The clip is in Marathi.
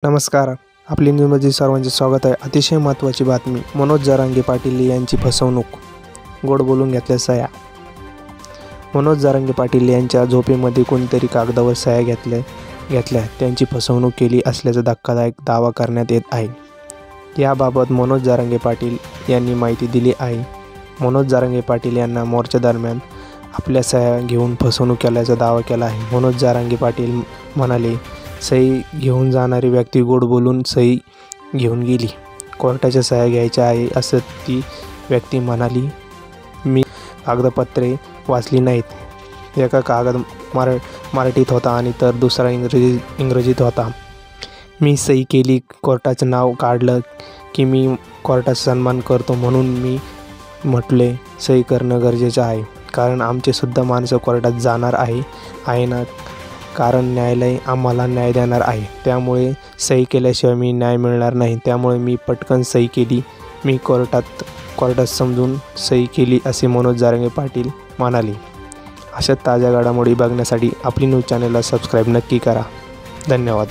नमस्कार. आपली न्यूजमध्ये सर्वांचे स्वागत आहे. अतिशय महत्त्वाची बातमी. मनोज जरांगे पाटील यांची फसवणूक. गोड बोलून घेतल्या सह्या. मनोज जरांगे पाटील यांच्या झोपेमध्ये कोणीतरी कागदावर सह्या घेतल्या त्यांची फसवणूक केली असल्याचा धक्कादायक दावा करण्यात येत आहे. याबाबत मनोज जरांगे पाटील यांनी माहिती दिली आहे. मनोज जरांगे पाटील यांना मोर्चादरम्यान आपल्या सह्या घेऊन फसवणूक केल्याचा दावा केला आहे. मनोज जरांगे पाटील म्हणाले, सही घेऊन जाणारी व्यक्ती गोड बोलून सही घेऊन गेली. कोर्टाच्या सह्या घ्यायच्या आहे असं ती व्यक्ती म्हणाली. मी कागदपत्रे वाचली नाहीत. एका कागद मराठीत होता आणि तर दुसरा इंग्रजीत होता. मी सही केली. कोर्टाचं नाव काढलं की मी कोर्टाचा सन्मान करतो म्हणून मी म्हटले सही करणं गरजेचं आहे. कारण आमचे सुद्धा माणसं कोर्टात जाणार आहे ना, कारण न्यायालय आम्हाला न्याय देणार आहे. त्यामुळे सही केल्याशिवाय मी न्याय मिळणार नाही. त्यामुळे मी पटकन सही केली. मी कोर्टात समजून सही केली असे मनोज जरांगे पाटील म्हणाले. अशा ताज्या घडामोडी बघण्यासाठी आपली न्यूज चॅनलला सबस्क्राईब नक्की करा. धन्यवाद.